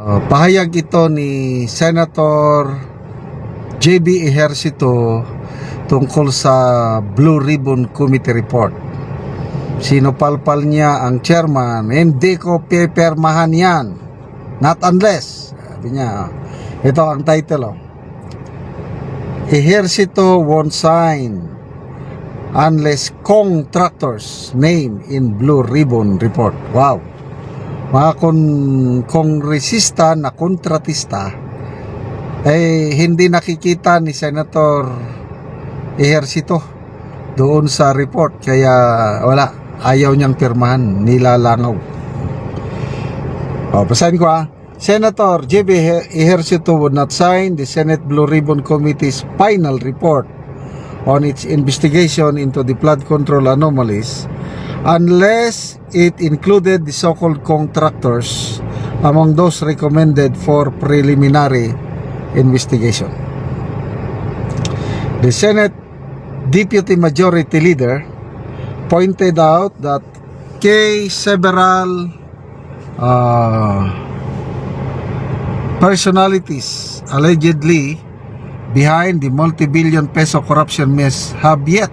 Pahayag ito ni Senator JB Ejercito tungkol sa Blue Ribbon Committee Report. Sinupalpal niya ang chairman, hindi ko pipirmahan yan, not unless, sabi niya. Ito ang title. Ejercito won't sign unless contractors name in Blue Ribbon Report. Wow. Mga kongresista na kontratista hindi nakikita ni Senator Ejercito doon sa report, kaya wala, ayaw niyang pirmahan, nilalangaw. Basahin ko Senator JB Ejercito would not sign the Senate Blue Ribbon Committee's final report on its investigation into the flood control anomalies unless it included the so-called contractors among those recommended for preliminary investigation. The Senate Deputy Majority Leader pointed out that several personalities allegedly behind the multi-billion peso corruption mess have yet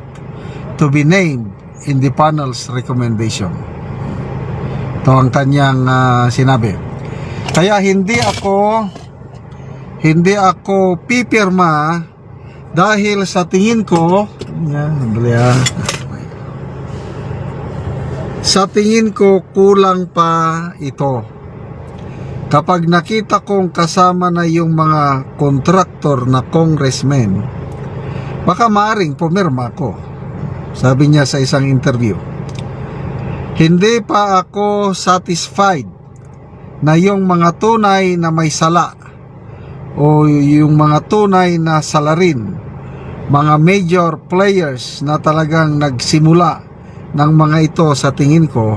to be named in the panel's recommendation. Ito ang kanyang sinabi. Kaya hindi ako pipirma dahil sa tingin ko sa tingin ko kulang pa ito. Kapag nakita kong kasama na yung mga kontraktor na congressmen, baka maaring pumirma ko, sabi niya sa isang interview. Hindi pa ako satisfied na yung mga tunay na may sala o yung mga tunay na salarin, mga major players na talagang nagsimula ng mga ito, sa tingin ko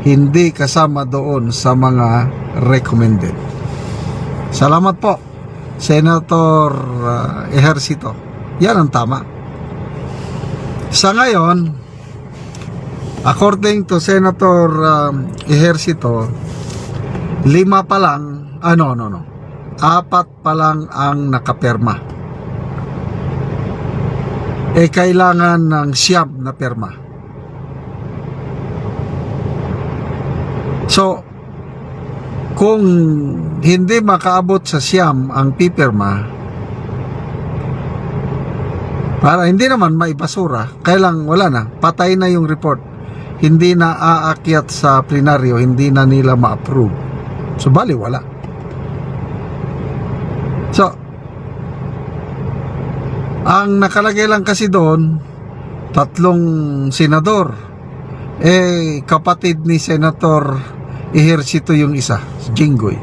hindi kasama doon sa mga recommended. Salamat po, Senator Ejercito. Yan ang tama. Sa ngayon, according to Senator Ejercito, 5 pa lang, 4 pa lang ang nakapirma. Kailangan ng 9 na pirma. So, kung hindi makaabot sa 9 ang pipirma, para hindi naman maibasura, kailang wala na, patay na yung report, hindi na aakyat sa plenaryo, hindi na nila ma-approve. So, bali wala. So, ang nakalagay lang kasi doon, 3 senador. Kapatid ni Senator Ejercito yung isa, si Jinggoy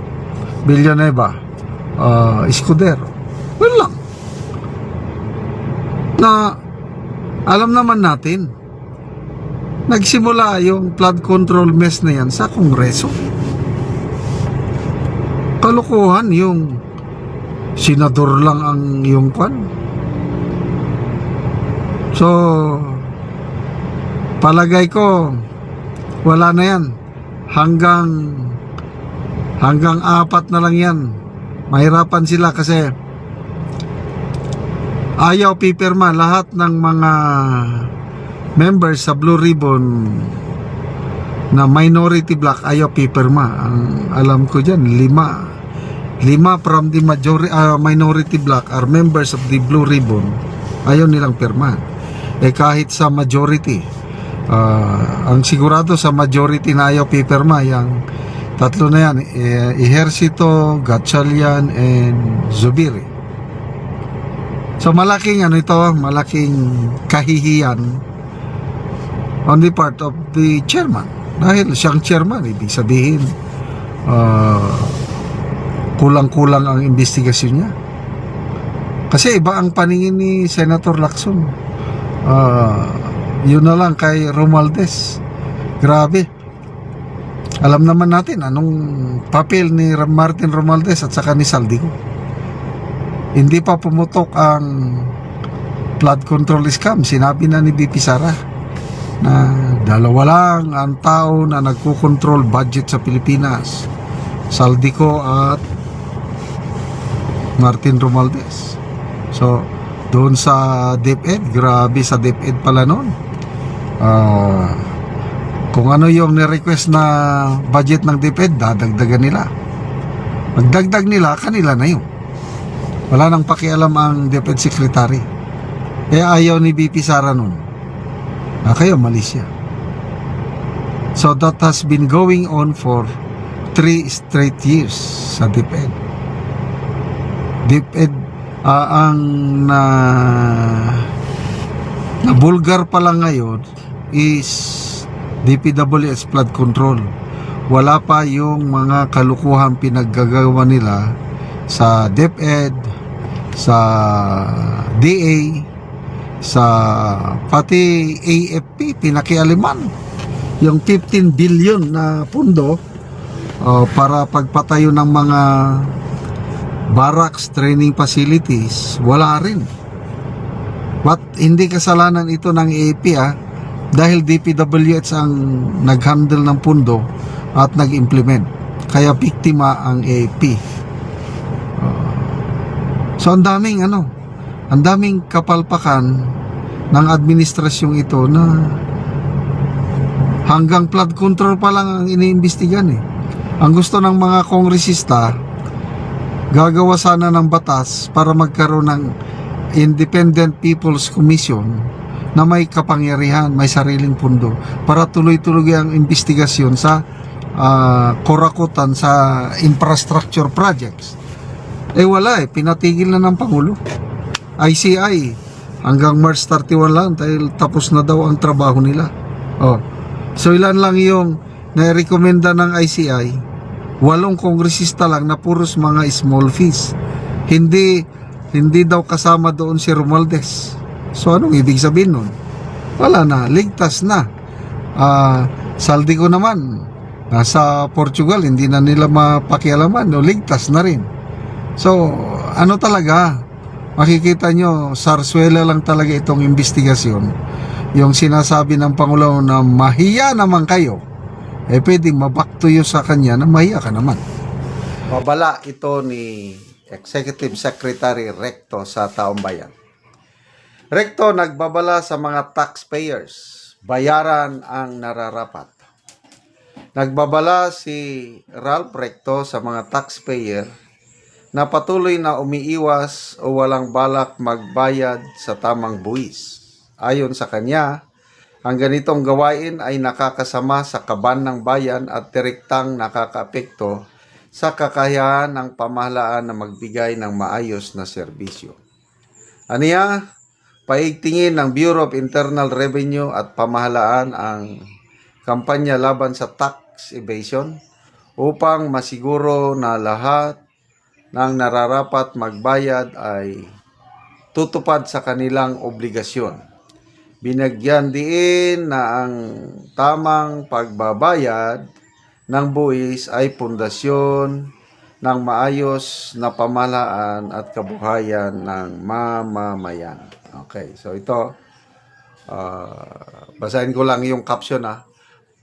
Villanueva, Escudero. Well lang. Na alam naman natin, nagsimula yung flood control mess na yan sa Kongreso. Kalukuhan, yung senador lang ang yung kwan. So, palagay ko wala na yan. Hanggang 4 na lang yan. Mahirapan sila kasi ayaw pipirma. Lahat ng mga members sa Blue Ribbon na minority block ayaw pipirma. Ang alam ko dyan, 5 from the minority block are members of the Blue Ribbon. Ayaw nilang pirma. Kahit sa majority, ang sigurado sa majority na ayaw pipirma, yung 3 na yan, Ejercito, Gatchalian, and Zubiri. So malaking malaking kahihiyan on the part of the chairman. Dahil siyang chairman, ibig sabihin kulang-kulang ang investigasyon niya. Kasi iba ang paningin ni Senator Lacson. Yun na lang kay Romualdez. Grabe. Alam naman natin anong papel ni Martin Romualdez at saka ni Saldico. Hindi pa pumutok ang flood control scam. Sinabi na ni BP Sara na 2 lang ang tao na nagkukontrol budget sa Pilipinas. Saldico at Martin Romualdez. So doon sa DepEd, grabe sa DepEd pala noon. Kung ano yung ni-request na budget ng DepEd, dadagdagan nila. Magdagdag nila, kanila na yun. Wala nang pakialam ang DepEd Secretary. Kaya ayaw ni BP Sara nun. Kayo, mali siya. So that has been going on for 3 straight years sa DepEd. DepEd, ang na bulgar pa lang ngayon is DPWH flood control. Wala pa yung mga kalukuhan pinaggagawa nila sa DepEd, sa DA, sa pati AFP, pinakialiman yung 15 billion na pundo para pagpatayo ng mga barracks, training facilities, wala rin. But hindi kasalanan ito ng AFP dahil DPWH ang nag-handle ng pundo at nag-implement. Kaya biktima ang AFP. So ang daming kapalpakan ng administrasyong ito na hanggang flood control pa lang ang iniimbestigan Ang gusto ng mga kongresista, gagawa sana ng batas para magkaroon ng Independent People's Commission na may kapangyarihan, may sariling pundo para tuloy-tuloy ang investigasyon sa korakutan sa infrastructure projects. Wala pinatigil na ng Pangulo. ICI hanggang March 31 lang dahil tapos na daw ang trabaho nila. So ilan lang yung nairekomenda ng ICI? 8 kongresista lang na puros mga small fees. Hindi daw kasama doon si Romualdez. So anong ibig sabihin nun? Wala na, ligtas na. Saldico naman nasa Portugal, hindi na nila mapakialaman, ligtas na rin. So ano talaga, makikita nyo, sarsuela lang talaga itong investigasyon. Yung sinasabi ng Pangulo na mahiya naman kayo, pwedeng mabaktuyo sa kanya na mahiya ka naman. Babala ito ni Executive Secretary Recto sa Taong Bayan. Recto nagbabala sa mga taxpayers, bayaran ang nararapat. Nagbabala si Ralph Recto sa mga taxpayer na patuloy na umiiwas o walang balak magbayad sa tamang buwis. Ayon sa kanya, ang ganitong gawain ay nakakasama sa kaban ng bayan at direktang nakakaapekto sa kakayahan ng pamahalaan na magbigay ng maayos na serbisyo. Aniya, paigtingin ng Bureau of Internal Revenue at Pamahalaan ang kampanya laban sa tax evasion upang masiguro na lahat ng nararapat magbayad ay tutupad sa kanilang obligasyon. Binagyan diin na ang tamang pagbabayad ng buwis ay pundasyon ng maayos na pamahalaan at kabuhayan ng mamamayan. Okay, so ito, basahin ko lang yung caption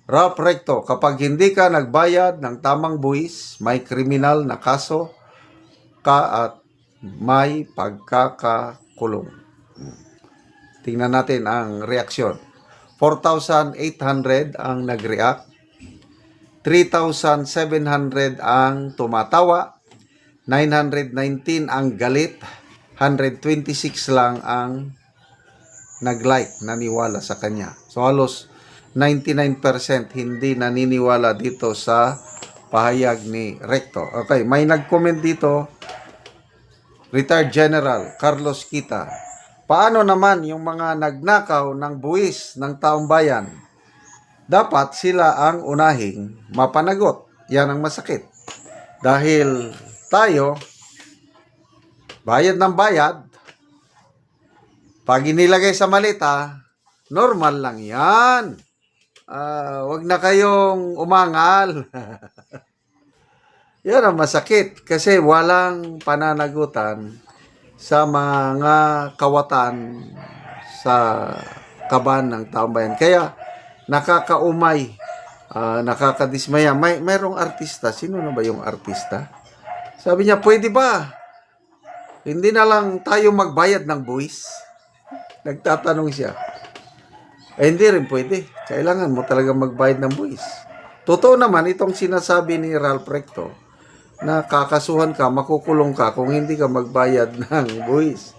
Ralph Recto, kapag hindi ka nagbayad ng tamang buwis, may kriminal na kaso ka at may pagkakakulong. Tingnan natin ang reaksyon. 4,800 ang nag-react. 3,700 ang tumatawa. 919 ang galit. 126 lang ang nag-like, naniwala sa kanya. So halos 99% hindi naniniwala dito sa pahayag ni Recto. Okay, may nag-comment dito. Retired General Carlos Kita. Paano naman yung mga nagnakaw ng buwis ng taong bayan? Dapat sila ang unahing mapanagot. Yan ang masakit. Dahil tayo, bayad ng bayad, pag inilagay sa malita, normal lang yan. Wag na kayong umangal. Yan ang masakit kasi walang pananagutan sa mga kawatan sa kaban ng taong bayan. Kaya nakakaumay Nakakadismaya. Mayroong artista. Sino na ba yung artista? Sabi niya, pwede ba? Hindi na lang tayo magbayad ng buwis? Nagtatanong siya. Hindi rin pwede. Kailangan mo talaga magbayad ng buwis. Totoo naman itong sinasabi ni Ralph Recto na kakasuhan ka, makukulong ka kung hindi ka magbayad ng buwis.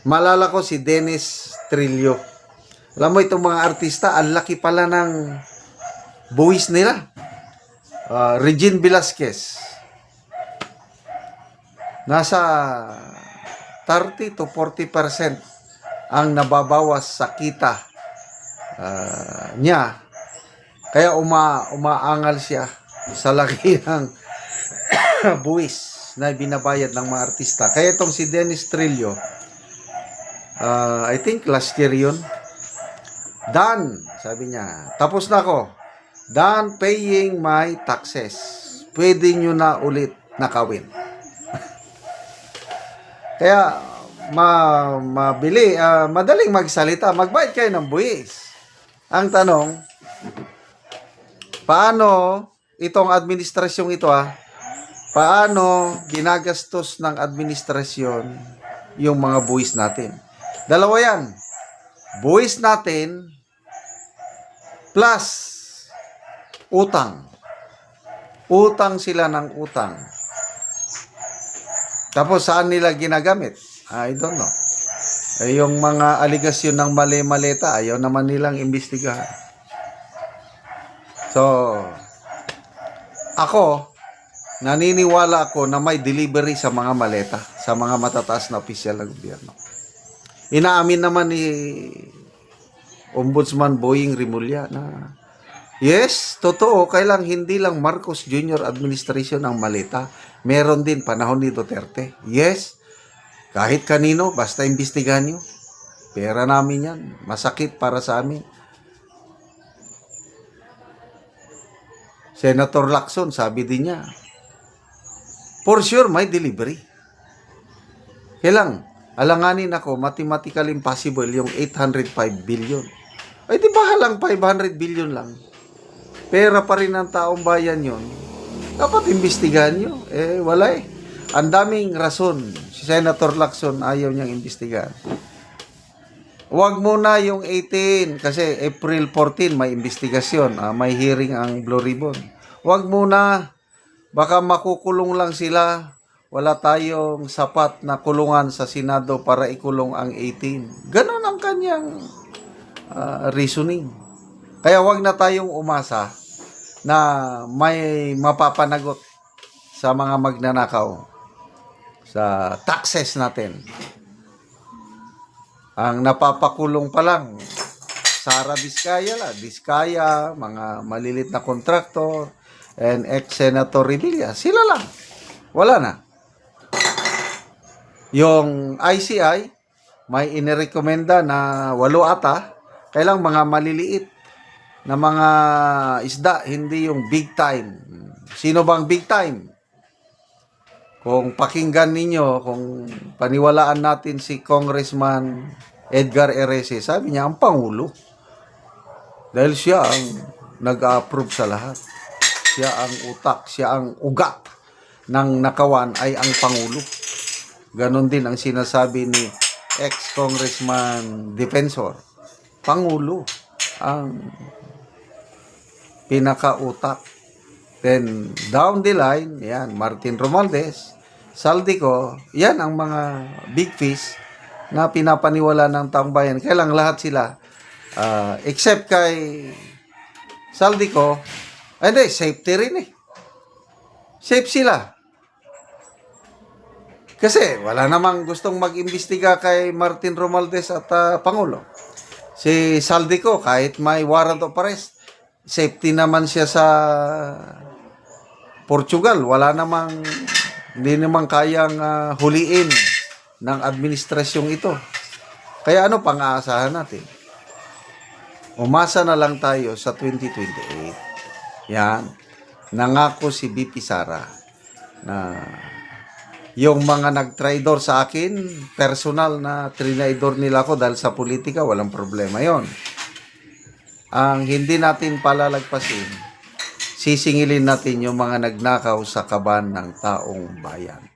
Malala ko si Dennis Trillo. Alam mo itong mga artista, ang laki pala ng buwis nila. Regine Velasquez. Nasa 30 to 40% ang nababawas sa kita niya. Kaya umaangal siya sa laki ng buwis na binabayad ng mga artista. Kaya itong si Dennis Trillo, I think last year yun, done, sabi niya, tapos na ako, done paying my taxes. Pwede nyo na ulit nakawin. Kaya, madaling magsalita, magbayad kayo ng buwis. Ang tanong, paano itong administrasyong ito, paano ginagastos ng administrasyon yung mga buwis natin? Dalawa yan. Buwis natin plus utang. Utang sila ng utang. Tapos saan nila ginagamit? I don't know. Yung mga aligasyon ng mali-maleta, ayaw naman nilang imbestigahan. So, ako, naniniwala ako na may delivery sa mga maleta, sa mga matataas na opisyal ng gobyerno. Inaamin naman ni Ombudsman Boying Rimulya na yes, totoo, kailang hindi lang Marcos Jr. administration ang maleta. Meron din panahon ni Duterte. Yes, kahit kanino, basta imbestigahan nyo. Pera namin yan. Masakit para sa amin. Senator Lacson, sabi din niya, for sure, may delivery. Kailang, alanganin ako, mathematically impossible, yung 805 billion. Ay, di ba halang 500 billion lang? Pera pa rin ng taong bayan yon. Dapat imbestigahan nyo. Wala eh. Ang daming rason. Si Senator Lacson ayaw niyang imbestigahan. Huwag muna yung 18 kasi April 14 may investigasyon. May hearing ang Blue Ribbon. Huwag muna. Baka makukulong lang sila. Wala tayong sapat na kulungan sa Senado para ikulong ang 18. Ganon ang kanyang reasoning. Kaya huwag na tayong umasa na may mapapanagot sa mga magnanakaw sa taxes natin. Ang napapakulong pa lang, Sara Diskaya, mga malilit na kontraktor, and ex-Senator Revilla. Sila lang. Wala na. Yung ICI, may inirekomenda na 8 ata, kailang mga maliliit na mga isda, hindi yung big time. Sino bang big time? Kung pakinggan ninyo, kung paniwalaan natin si Congressman Edgar Erese, sabi niya, ang Pangulo. Dahil siya ang nag-approve sa lahat. Siya ang utak, siya ang ugat ng nakawan ay ang Pangulo. Ganon din ang sinasabi ni ex-Congressman Defensor. Pangulo ang pinakautak. Then, down the line, yan, Martin Romualdez, Saldico, yan ang mga big fish na pinapaniwala ng taong bayan. Kailang lahat sila, except kay Saldico, hindi, safety rin eh. Safe sila. Kasi wala namang gustong mag-imbestiga kay Martin Romualdez at Pangulo. Si Saldico, kahit may warrant of arrest, safety naman siya sa Portugal. Hindi namang kayang huliin ng administrasyong ito. Kaya ano pang aasahan natin? Umasa na lang tayo sa 2028. Yan. Nangako si BP Sara na yung mga nag-traidor sa akin, personal na trinaidor nila ako dahil sa politika, walang problema yon. ang hindi natin palalagpasin, sisingilin natin yung mga nagnakaw sa kaban ng taong bayan.